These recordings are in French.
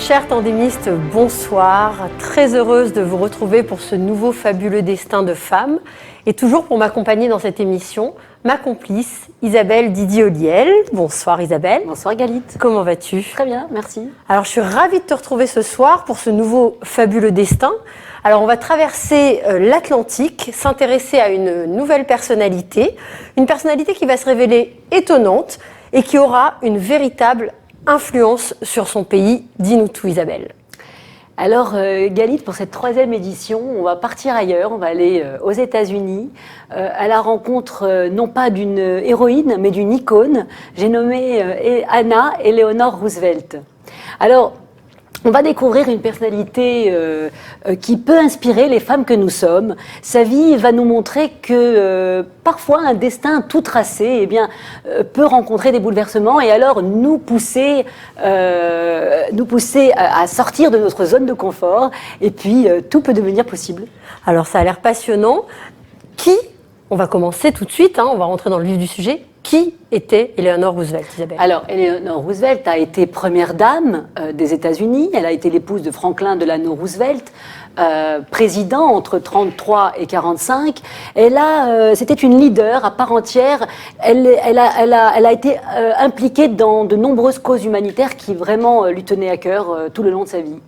Chers tandémistes, bonsoir. Très heureuse de vous retrouver pour ce nouveau fabuleux destin de femme. Et toujours pour m'accompagner dans cette émission, ma complice Isabelle Didier-Olliel. Bonsoir Isabelle. Bonsoir Galite. Comment vas-tu ? Très bien, merci. Alors je suis ravie de te retrouver ce soir pour ce nouveau fabuleux destin. Alors on va traverser l'Atlantique, s'intéresser à une nouvelle personnalité. Une personnalité qui va se révéler étonnante et qui aura une véritable influence sur son pays. Dis-nous tout Isabelle. Alors Galite, pour cette 3e édition, on va partir ailleurs, on va aller aux États-Unis à la rencontre non pas d'une héroïne mais d'une icône. J'ai nommé Anna Eleanor Roosevelt. Alors, on va découvrir une personnalité qui peut inspirer les femmes que nous sommes. Sa vie va nous montrer que parfois un destin tout tracé peut rencontrer des bouleversements et alors nous pousser à sortir de notre zone de confort et puis tout peut devenir possible. Alors ça a l'air passionnant. On va commencer tout de suite, on va rentrer dans le vif du sujet. Qui était Eleanor Roosevelt, Isabelle ? Alors, Eleanor Roosevelt a été première dame des États-Unis. Elle a été l'épouse de Franklin Delano Roosevelt, président entre 1933 et 1945. C'était une leader à part entière. Elle a été impliquée dans de nombreuses causes humanitaires qui vraiment lui tenaient à cœur tout le long de sa vie.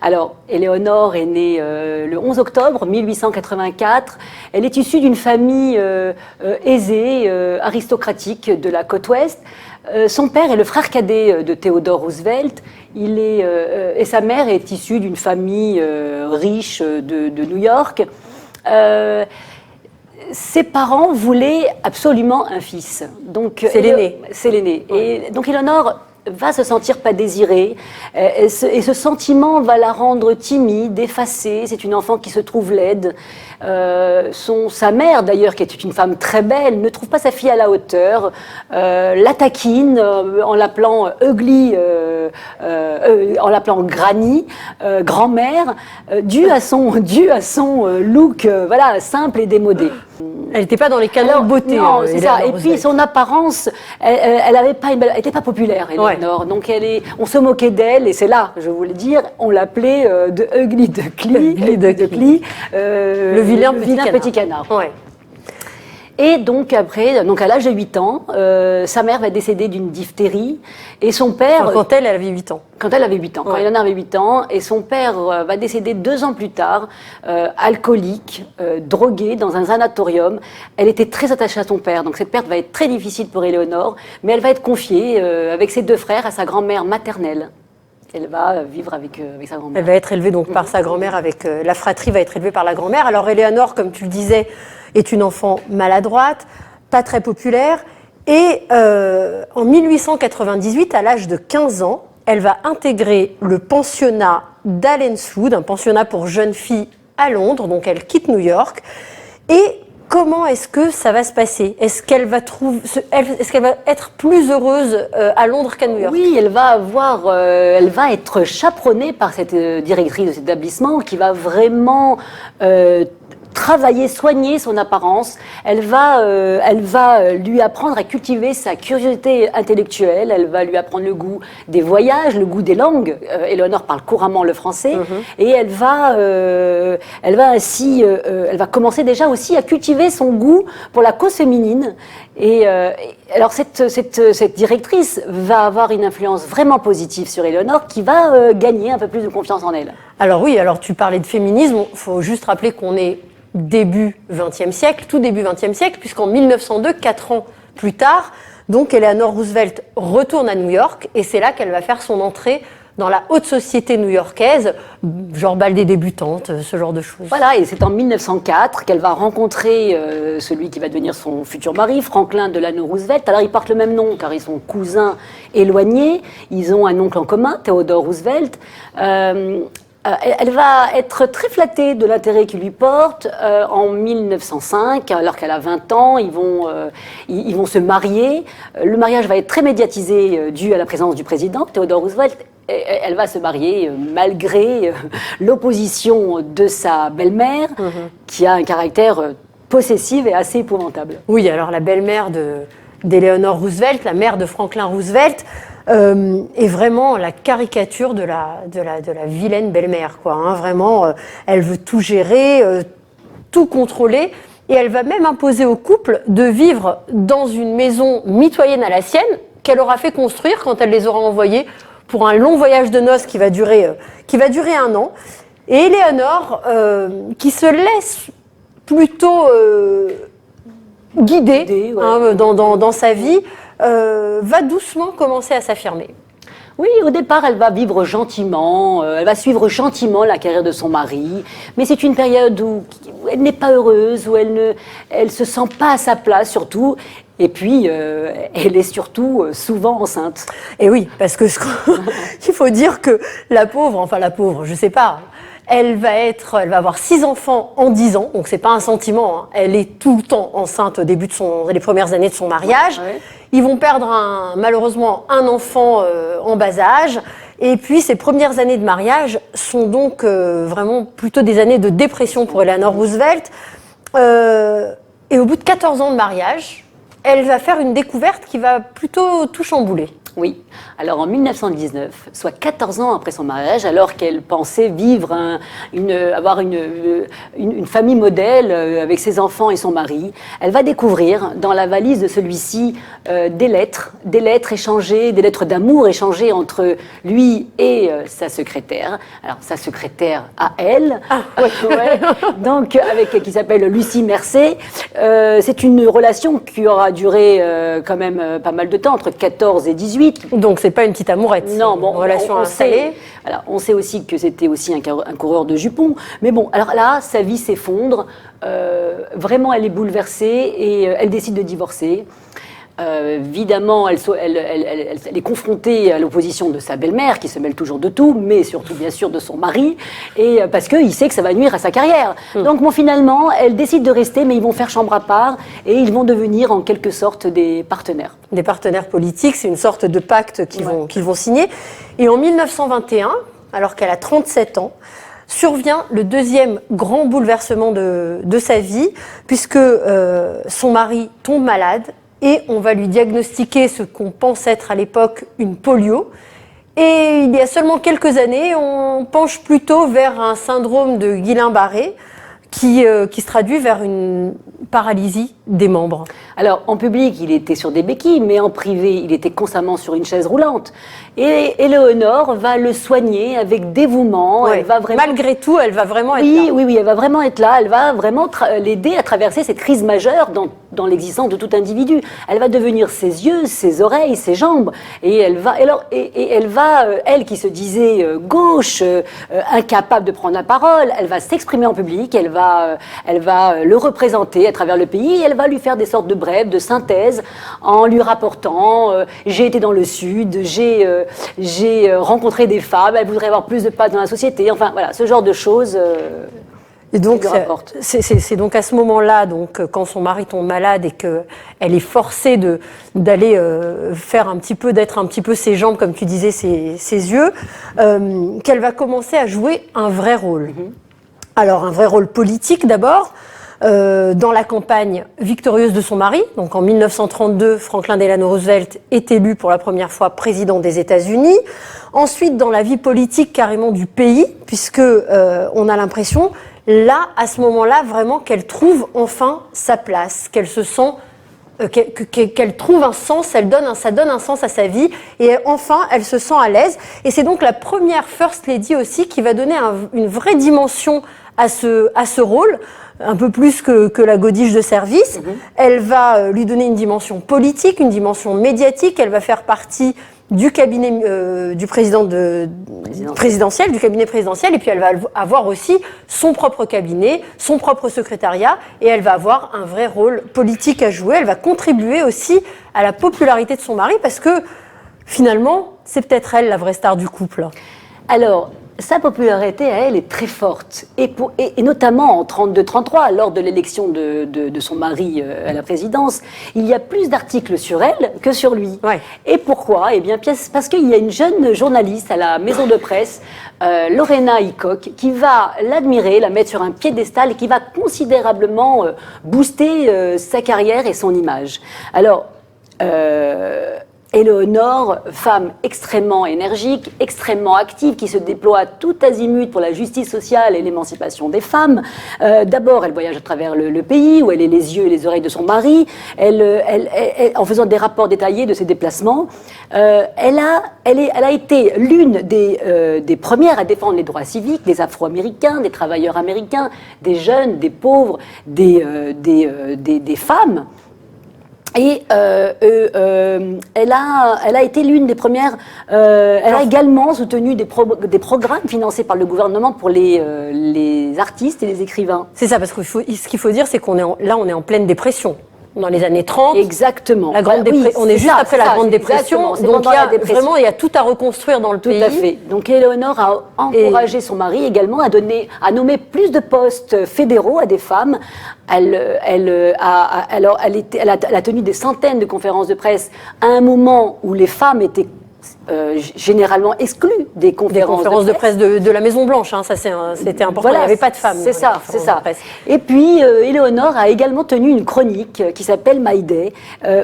Alors, Eleanor est née le 11 octobre 1884. Elle est issue d'une famille aisée, aristocratique de la côte ouest. Son père est le frère cadet de Theodore Roosevelt. Et sa mère est issue d'une famille riche de New York. Ses parents voulaient absolument un fils. C'est l'aîné. C'est l'aîné. Ouais. Et donc Eleanor va se sentir pas désirée, et ce sentiment va la rendre timide, effacée. C'est une enfant qui se trouve laide. Sa mère, d'ailleurs, qui était une femme très belle, ne trouve pas sa fille à la hauteur, la taquine en l'appelant ugly, en l'appelant granny, grand-mère, dû à son look simple et démodé. Elle n'était pas dans les canons de beauté. Non, c'est ça. Et puis son apparence, elle n'était pas populaire, Eleanor. Ouais. Donc on se moquait d'elle, et c'est là, je voulais dire, on l'appelait de Ugly Duckly, le vilain petit canard. Ouais. Et donc après, à l'âge de 8 ans, sa mère va décéder d'une diphtérie, et son père... Quand elle avait 8 ans. Quand elle avait 8 ans, quand Eleanor avait 8 ans, et son père va décéder 2 ans plus tard, alcoolique, drogué, dans un sanatorium. Elle était très attachée à son père, donc cette perte va être très difficile pour Eleanor, mais elle va être confiée avec ses 2 frères à sa grand-mère maternelle. Elle va vivre avec sa grand-mère. Elle va être élevée donc par sa grand-mère, la fratrie va être élevée par la grand-mère. Alors Eleanor, comme tu le disais, est une enfant maladroite, pas très populaire, et en 1898, à l'âge de 15 ans, elle va intégrer le pensionnat d'Allenswood, un pensionnat pour jeunes filles à Londres, donc elle quitte New York. Et comment est-ce que ça va se passer ? Est-ce qu'elle va être plus heureuse à Londres qu'à New York ? Oui, elle va être chaperonnée par cette directrice de cet établissement qui va vraiment travailler, soigner son apparence. Elle va lui apprendre à cultiver sa curiosité intellectuelle. Elle va lui apprendre le goût des voyages, le goût des langues. Eleanor parle couramment le français. Et elle va commencer déjà aussi à cultiver son goût pour la cause féminine. Et alors cette directrice va avoir une influence vraiment positive sur Eleanor, qui va gagner un peu plus de confiance en elle. Alors oui, tu parlais de féminisme. Il faut juste rappeler qu'on est début XXe siècle, tout début XXe siècle, puisqu'en 1902, 4 ans plus tard, donc Eleanor Roosevelt retourne à New York, et c'est là qu'elle va faire son entrée dans la haute société new-yorkaise, genre bal des débutantes, ce genre de choses. Voilà, et c'est en 1904 qu'elle va rencontrer celui qui va devenir son futur mari, Franklin Delano Roosevelt. Alors ils portent le même nom car ils sont cousins éloignés, ils ont un oncle en commun, Theodore Roosevelt. Elle va être très flattée de l'intérêt qu'il lui porte. En 1905, alors qu'elle a 20 ans, ils vont se marier. Le mariage va être très médiatisé dû à la présence du président, Theodore Roosevelt. Elle va se marier malgré l'opposition de sa belle-mère, qui a un caractère possessif et assez épouvantable. Oui, alors la belle-mère d'Eleanor Roosevelt, la mère de Franklin Roosevelt, est vraiment la caricature de la vilaine belle-mère, quoi. Hein. Vraiment, elle veut tout gérer, tout contrôler, et elle va même imposer au couple de vivre dans une maison mitoyenne à la sienne, qu'elle aura fait construire quand elle les aura envoyés pour un long voyage de noces qui va durer 1 an. Et Éléonore, qui se laisse plutôt guider ouais. Dans sa vie, va doucement commencer à s'affirmer. Oui, au départ, elle va vivre gentiment, elle va suivre gentiment la carrière de son mari, mais c'est une période où elle n'est pas heureuse, où elle se sent pas à sa place surtout, et puis elle est surtout souvent enceinte. Et oui, parce que il faut dire que la pauvre, je sais pas, elle va avoir 6 enfants en 10 ans, donc c'est pas un sentiment, hein. Elle est tout le temps enceinte au début les premières années de son mariage. Ouais. Ils vont perdre malheureusement un enfant en bas âge. Et puis, ces premières années de mariage sont donc vraiment plutôt des années de dépression pour Eleanor Roosevelt. Et au bout de 14 ans de mariage, elle va faire une découverte qui va plutôt tout chambouler. Oui. Alors en 1919, soit 14 ans après son mariage, alors qu'elle pensait vivre avoir une famille modèle avec ses enfants et son mari, elle va découvrir dans la valise de celui-ci des lettres échangées, des lettres d'amour échangées entre lui et sa secrétaire. Alors sa secrétaire à elle, ouais, donc qui s'appelle Lucie Mercer. C'est une relation qui aura duré quand même pas mal de temps, entre 14 et 18. Donc c'est pas une petite amourette. Non, bon, une relation installée. On sait aussi que c'était aussi un coureur de jupons. Mais bon, alors là, sa vie s'effondre. Vraiment, elle est bouleversée et elle décide de divorcer. Évidemment, elle est confrontée à l'opposition de sa belle-mère, qui se mêle toujours de tout, mais surtout, bien sûr, de son mari, et parce qu'il sait que ça va nuire à sa carrière. Donc, bon, finalement, elle décide de rester, mais ils vont faire chambre à part, et ils vont devenir, en quelque sorte, des partenaires. Des partenaires politiques, c'est une sorte de pacte qu'ils vont signer. Et en 1921, alors qu'elle a 37 ans, survient le deuxième grand bouleversement de sa vie, puisque son mari tombe malade, et on va lui diagnostiquer ce qu'on pense être à l'époque une polio. Et il y a seulement quelques années, on penche plutôt vers un syndrome de Guillain-Barré qui se traduit vers une paralysie des membres. Alors, en public, il était sur des béquilles, mais en privé, il était constamment sur une chaise roulante. Et Éléonore va le soigner avec dévouement. Ouais. Elle va vraiment... Malgré tout, elle va vraiment être là. Oui, elle va vraiment être là. Elle va vraiment l'aider à traverser cette crise majeure dans l'existence de tout individu. Elle va devenir ses yeux, ses oreilles, ses jambes. Et elle qui se disait gauche, incapable de prendre la parole, elle va s'exprimer en public, elle va le représenter à travers le pays, et elle va lui faire des sortes de brèves, de synthèses, en lui rapportant j'ai été dans le Sud, j'ai rencontré des femmes, elle voudrait avoir plus de place dans la société, enfin voilà, ce genre de choses. Et donc, c'est donc à ce moment-là, donc, quand son mari tombe malade et qu'elle est forcée d'aller d'être un petit peu ses jambes, comme tu disais, ses yeux, qu'elle va commencer à jouer un vrai rôle. Alors, un vrai rôle politique d'abord, dans la campagne victorieuse de son mari. Donc en 1932, Franklin Delano Roosevelt est élu pour la première fois président des États-Unis. Ensuite, dans la vie politique carrément du pays, puisque on a l'impression, là, à ce moment-là, vraiment qu'elle trouve enfin sa place, qu'elle se sent... qu'elle trouve un sens, ça donne un sens à sa vie, et enfin elle se sent à l'aise. Et c'est donc la première First Lady aussi qui va donner une vraie dimension à ce rôle, un peu plus que la godiche de service. Elle va lui donner une dimension politique, une dimension médiatique. Elle va faire partie du cabinet du présidentiel, du cabinet présidentiel, et puis elle va avoir aussi son propre cabinet, son propre secrétariat, et elle va avoir un vrai rôle politique à jouer. Elle va contribuer aussi à la popularité de son mari, parce que finalement, c'est peut-être elle la vraie star du couple. Alors, sa popularité à elle est très forte, et notamment en 32-33, lors de l'élection de son mari à la présidence, il y a plus d'articles sur elle que sur lui. Ouais. Et pourquoi ? Eh bien, parce qu'il y a une jeune journaliste à la maison de presse, Lorena Hickok, qui va l'admirer, la mettre sur un piédestal, et qui va considérablement booster sa carrière et son image. Alors, Éléonore, femme extrêmement énergique, extrêmement active, qui se déploie tout azimut pour la justice sociale et l'émancipation des femmes. D'abord, elle voyage à travers le pays, où elle est les yeux et les oreilles de son mari, en faisant des rapports détaillés de ses déplacements. Elle a été l'une des premières à défendre les droits civiques des Afro-Américains, des travailleurs américains, des jeunes, des pauvres, des femmes. Et elle a été l'une des premières. Elle a également soutenu des programmes financés par le gouvernement pour les artistes et les écrivains. C'est ça, parce que ce qu'il faut dire, c'est qu'on est en pleine dépression. Dans les années 30. Exactement. On est juste après la Grande Dépression. Donc il y a tout à reconstruire dans le pays. Tout à fait. Donc Éléonore a encouragé son mari également à nommer plus de postes fédéraux à des femmes. Elle a tenu des centaines de conférences de presse à un moment où les femmes étaient généralement exclues des conférences de presse de la Maison Blanche, hein, ça c'était important, voilà, il n'y avait pas de femmes. C'est ça. Et puis Éléonore a également tenu une chronique qui s'appelle My Day,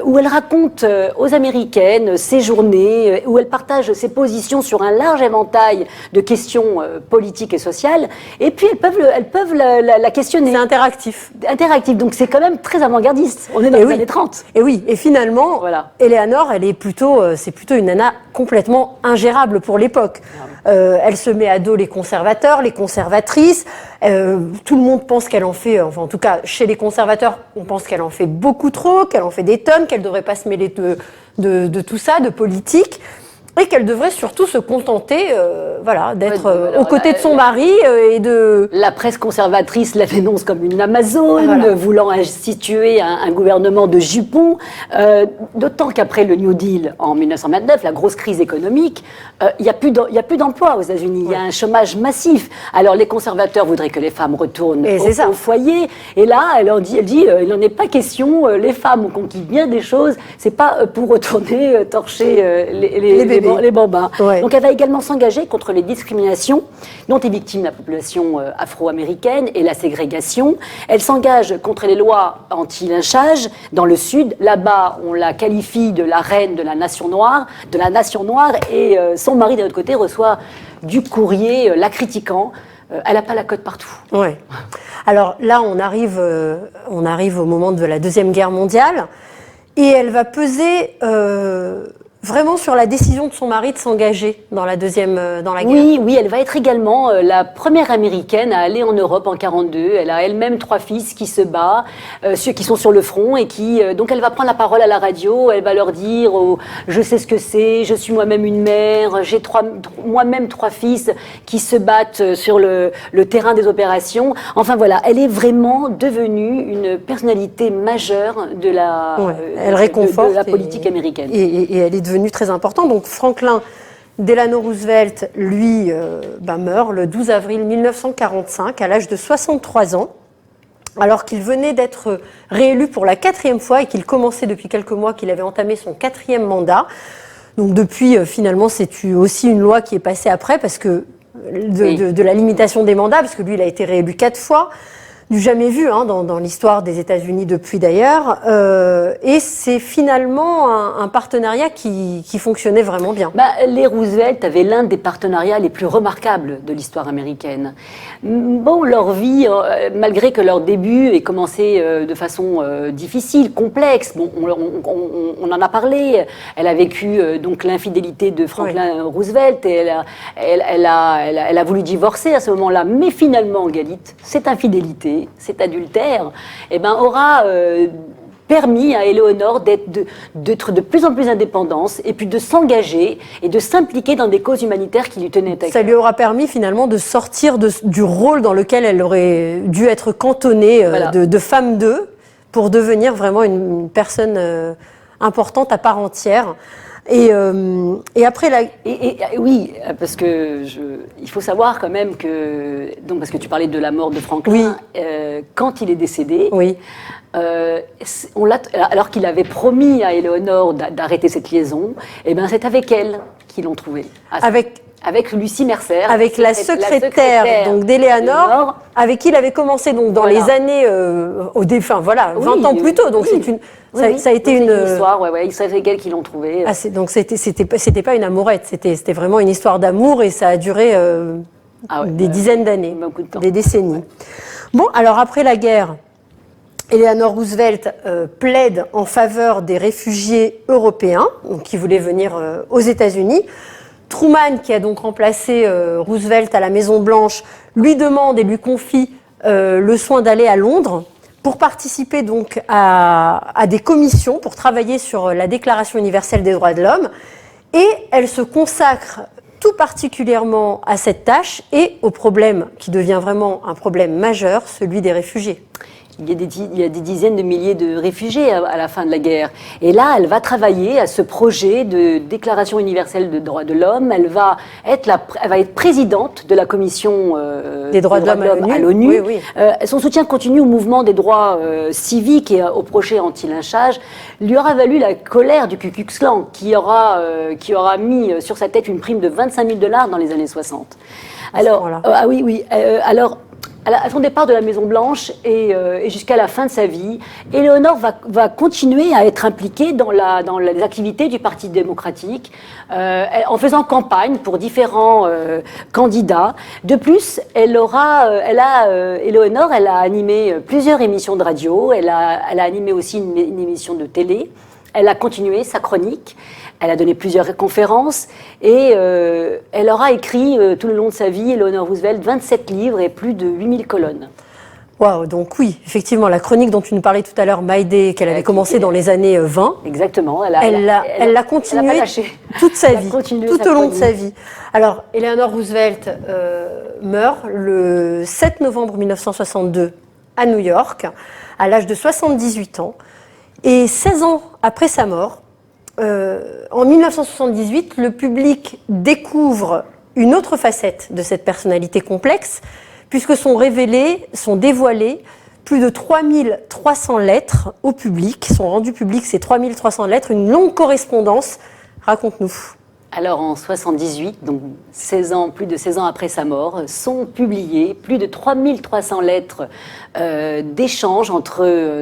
où elle raconte aux Américaines ses journées, où elle partage ses positions sur un large éventail de questions politiques et sociales, et puis elles peuvent la questionner. C'est interactif. Donc c'est quand même très avant-gardiste, on est dans les années 30. Et oui, et finalement, Éléonore, c'est plutôt une nana complètement ingérable pour l'époque. Elle se met à dos les conservateurs, les conservatrices. Tout le monde pense qu'elle en fait, enfin en tout cas chez les conservateurs, on pense qu'elle en fait beaucoup trop, qu'elle en fait des tonnes, qu'elle ne devrait pas se mêler de tout ça, de politique. Et qu'elle devrait surtout se contenter d'être aux côtés de son mari et de... La presse conservatrice la dénonce comme une Amazone, voulant instituer un gouvernement de jupons. D'autant qu'après le New Deal en 1929, la grosse crise économique, il n'y a plus d'emploi aux États-Unis. Il y a un chômage massif. Alors les conservateurs voudraient que les femmes retournent au foyer. Et là, elle dit, il n'en est pas question. Les femmes ont conquis bien des choses. C'est pas pour retourner torcher les bambins. Ouais. Donc elle va également s'engager contre les discriminations dont est victime la population afro-américaine et la ségrégation. Elle s'engage contre les lois anti-lynchage dans le Sud. Là-bas, on la qualifie de la reine de la nation noire, et son mari, d'un autre côté, reçoit du courrier la critiquant. Elle n'a pas la cote partout. Ouais. Alors là, on arrive au moment de la Deuxième Guerre mondiale et elle va peser... vraiment sur la décision de son mari de s'engager dans la guerre. Oui, elle va être également la première américaine à aller en Europe en 1942. Elle a elle-même 3 fils qui se battent, ceux qui sont sur le front et donc elle va prendre la parole à la radio. Elle va leur dire je sais ce que c'est, je suis moi-même une mère, j'ai moi-même 3 fils qui se battent sur le terrain des opérations. Enfin voilà, elle est vraiment devenue une personnalité majeure de la politique américaine. Et elle est devenue très important. Donc Franklin Delano Roosevelt, lui, meurt le 12 avril 1945 à l'âge de 63 ans, alors qu'il venait d'être réélu pour la 4e fois et qu'il commençait depuis quelques mois, qu'il avait entamé son 4e mandat. Donc depuis, finalement, c'est aussi une loi qui est passée après parce que de la limitation des mandats, parce que lui, il a été réélu 4 fois. Du jamais vu dans l'histoire des États-Unis depuis d'ailleurs, et c'est finalement un partenariat qui fonctionnait vraiment bien. Les Roosevelt avaient l'un des partenariats les plus remarquables de l'histoire américaine. Bon, leur vie, malgré que leur début ait commencé de façon difficile, complexe, bon, on en a parlé, elle a vécu donc l'infidélité de Franklin Roosevelt et elle a voulu divorcer à ce moment-là, mais finalement, Galit, cette infidélité, cet adultère, aura permis à Éléonore d'être de plus en plus indépendante et puis de s'engager et de s'impliquer dans des causes humanitaires qui lui tenaient à cœur. Ça lui aura permis finalement de sortir du rôle dans lequel elle aurait dû être cantonnée de femme d'eux pour devenir vraiment une personne importante à part entière. Et après oui, parce que il faut savoir quand même que parce que tu parlais de la mort de Franklin, quand il est décédé, alors qu'il avait promis à Éléonore d'arrêter cette liaison, c'est avec elle qu'ils l'ont trouvé. Avec Lucie Mercer. Avec la secrétaire donc d'Éléonore, avec qui il avait commencé donc dans les années au défunt, 20 ans plus tôt. Donc ça a été une histoire. Ouais, c'est elles qui l'ont trouvé. Ah, donc c'était pas une amourette, c'était vraiment une histoire d'amour et ça a duré des dizaines d'années, des décennies. Bon, alors après la guerre, Eleanor Roosevelt plaide en faveur des réfugiés européens donc, qui voulaient venir aux États-Unis. Truman, qui a donc remplacé Roosevelt à la Maison-Blanche, lui demande et lui confie le soin d'aller à Londres pour participer donc à des commissions, pour travailler sur la Déclaration universelle des droits de l'homme. Et elle se consacre tout particulièrement à cette tâche et au problème qui devient vraiment un problème majeur, celui des réfugiés. Il y a des dizaines de milliers de réfugiés à la fin de la guerre. Et là, elle va travailler à ce projet de Déclaration universelle des droits de l'homme. Elle va être présidente de la commission des droits de l'homme à l'ONU. Oui. Son soutien continu au mouvement des droits civiques et au projet anti-lynchage lui aura valu la colère du Ku Klux Klan, qui aura mis sur sa tête une prime de $25 000 dans les années 60. Alors, alors, à son départ de la Maison-Blanche et jusqu'à la fin de sa vie, Éléonore va continuer à être impliquée dans les activités du Parti démocratique, en faisant campagne pour différents candidats. De plus, Éléonore, elle a animé plusieurs émissions de radio, elle a animé aussi une émission de télé, elle a continué sa chronique. Elle a donné plusieurs conférences et elle aura écrit tout le long de sa vie, Eleanor Roosevelt, 27 livres et plus de 8000 colonnes. Waouh, donc oui, effectivement, la chronique dont tu nous parlais tout à l'heure, My Day, qu'elle avait commencé dans les années 20. Exactement. Elle l'a continué toute sa vie, tout au long de sa vie. Alors, Eleanor Roosevelt meurt le 7 novembre 1962 à New York, à l'âge de 78 ans. Et 16 ans après sa mort, en 1978, le public découvre une autre facette de cette personnalité complexe, puisque sont dévoilées plus de 3300 lettres au public, sont rendues publiques ces 3300 lettres, une longue correspondance. Raconte-nous. Alors en 78, donc plus de 16 ans après sa mort, sont publiées plus de 3300 lettres d'échanges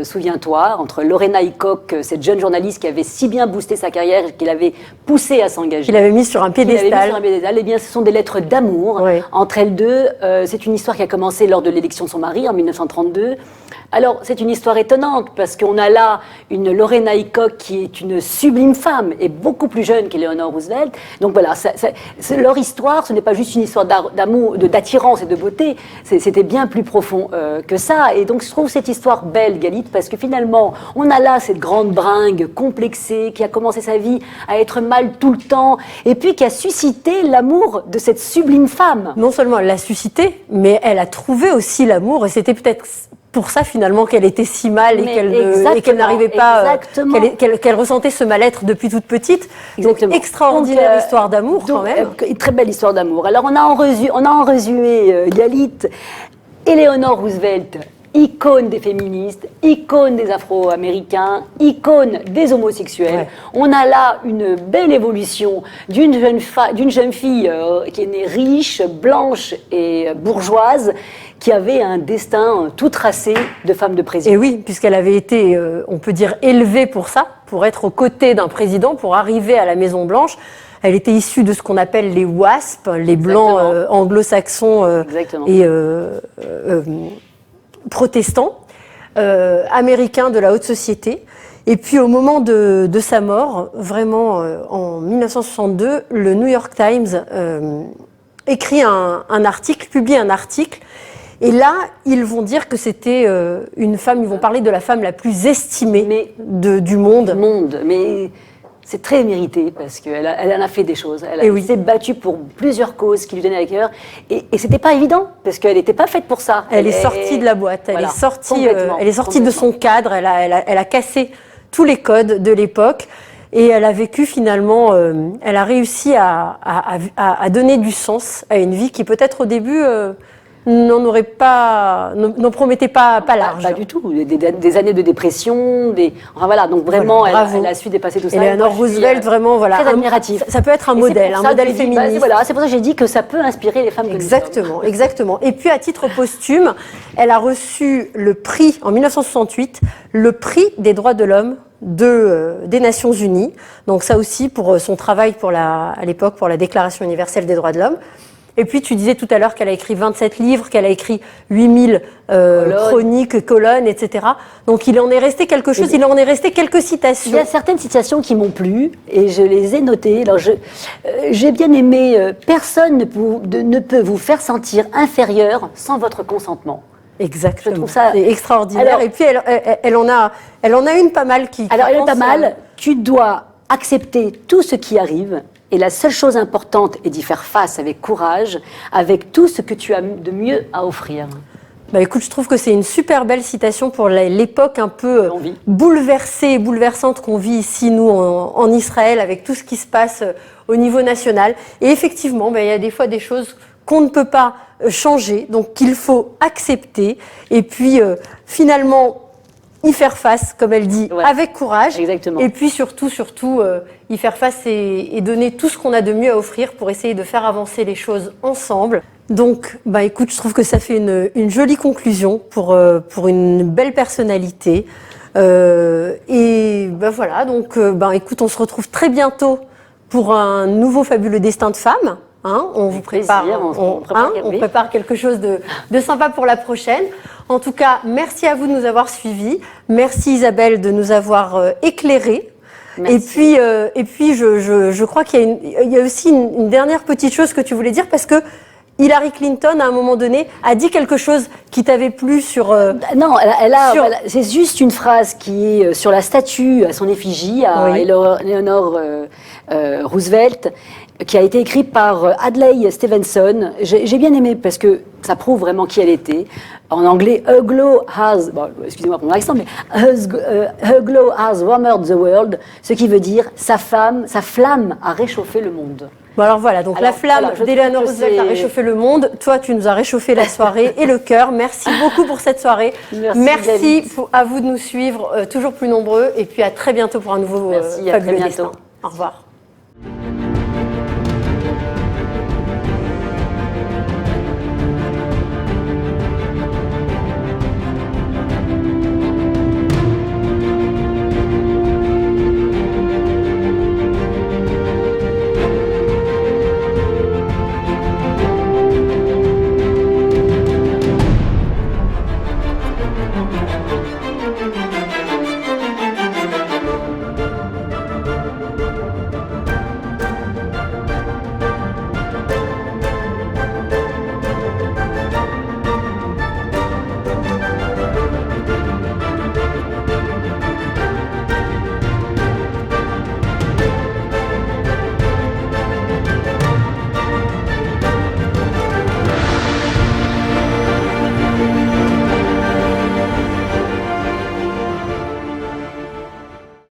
souviens-toi, entre Lorena Hickok, cette jeune journaliste qui avait si bien boosté sa carrière, qu'il avait poussé à s'engager. Qu'il avait mis sur un piédestal. Eh bien, ce sont des lettres d'amour entre elles deux. C'est une histoire qui a commencé lors de l'élection de son mari en 1932. Alors, c'est une histoire étonnante parce qu'on a là une Lorena Hickok qui est une sublime femme et beaucoup plus jeune qu'Eleanor Roosevelt. Donc voilà, leur histoire, ce n'est pas juste une histoire d'amour, d'attirance et de beauté, c'était bien plus profond que ça. Et donc, je trouve cette histoire belle, Galit, parce que finalement, on a là cette grande bringue complexée qui a commencé sa vie à être mal tout le temps et puis qui a suscité l'amour de cette sublime femme. Non seulement elle l'a suscité, mais elle a trouvé aussi l'amour et c'était peut-être pour ça finalement qu'elle était si mal et qu'elle n'arrivait pas, qu'elle ressentait ce mal-être depuis toute petite. Exactement. Donc extraordinaire histoire d'amour quand même. Très belle histoire d'amour. Alors on a en résumé Galit, Eleanor Roosevelt, icône des féministes, icône des Afro-Américains, icône des homosexuels. Ouais. On a là une belle évolution d'une jeune fille qui est née riche, blanche et bourgeoise, qui avait un destin tout tracé de femme de président. Et oui, puisqu'elle avait été, on peut dire, élevée pour ça, pour être aux côtés d'un président, pour arriver à la Maison-Blanche. Elle était issue de ce qu'on appelle les WASP, les blancs anglo-saxons et protestants, américains de la haute société. Et puis au moment de sa mort, vraiment en 1962, le New York Times publie un article. Et là, ils vont dire que c'était une femme, ils vont parler de la femme la plus estimée du monde. Mais c'est très mérité parce qu'elle en a fait des choses. Elle s'est battue pour plusieurs causes qui lui tenaient à cœur. Et c'était pas évident parce qu'elle n'était pas faite pour ça. Elle est sortie de la boîte, elle est sortie de son cadre, elle a cassé tous les codes de l'époque. Et elle a vécu finalement, elle a réussi à donner du sens à une vie qui peut-être au début n'en promettait pas large. Pas du tout. Des années de dépression, enfin voilà. Donc vraiment, voilà, elle a su dépasser tout ça. Eleanor Roosevelt, vraiment, voilà. Très admiratif. Ça peut être un modèle féministe. Voilà, c'est pour ça que j'ai dit que ça peut inspirer les femmes. Exactement. Et puis, à titre posthume, elle a reçu le prix, en 1968, le prix des droits de l'homme des Nations Unies. Donc ça aussi, pour son travail à l'époque, pour la Déclaration universelle des droits de l'homme. Et puis, tu disais tout à l'heure qu'elle a écrit 27 livres, qu'elle a écrit 8000 chroniques, colonnes, etc. Donc, il en est resté quelque chose, il en est resté quelques citations. Il y a certaines citations qui m'ont plu et je les ai notées. Alors, j'ai bien aimé « Personne ne peut vous faire sentir inférieur sans votre consentement ». Exactement. Je trouve ça c'est extraordinaire. Alors, et puis, elle en a une pas mal qui... Alors, elle est pas mal. Tu dois accepter tout ce qui arrive. Et la seule chose importante est d'y faire face avec courage, avec tout ce que tu as de mieux à offrir. Bah écoute, je trouve que c'est une super belle citation pour l'époque un peu bouleversée et bouleversante qu'on vit ici, nous, en Israël, avec tout ce qui se passe au niveau national. Et effectivement, il y a des fois des choses qu'on ne peut pas changer, donc qu'il faut accepter. Et puis, finalement, y faire face, comme elle dit, avec courage. Exactement. Et puis surtout, y faire face et donner tout ce qu'on a de mieux à offrir pour essayer de faire avancer les choses ensemble. Donc, écoute, je trouve que ça fait une jolie conclusion pour une belle personnalité. Et voilà, donc, écoute, on se retrouve très bientôt pour un nouveau fabuleux destin de femme. On vous prépare, on prépare quelque chose de sympa pour la prochaine. En tout cas, merci à vous de nous avoir suivis. Merci Isabelle de nous avoir éclairés. Merci. Et puis, je crois qu'il y a aussi une dernière petite chose que tu voulais dire parce que Hillary Clinton, à un moment donné, a dit quelque chose qui t'avait plu sur... Non, c'est juste une phrase qui est sur la statue à son effigie, à Eleanor Roosevelt, qui a été écrite par Adlai Stevenson. J'ai bien aimé parce que ça prouve vraiment qui elle était. En anglais, her glow has, excusez-moi pour mon accent, mais her glow has warmed the world, ce qui veut dire sa flamme a réchauffé le monde. Bon alors voilà, donc la flamme d'Eleanor Roosevelt a réchauffé le monde. Toi, tu nous as réchauffé la soirée et le cœur. Merci beaucoup pour cette soirée. Merci à vous de nous suivre, toujours plus nombreux. Et puis à très bientôt pour un nouveau fabuleux destin. Au revoir.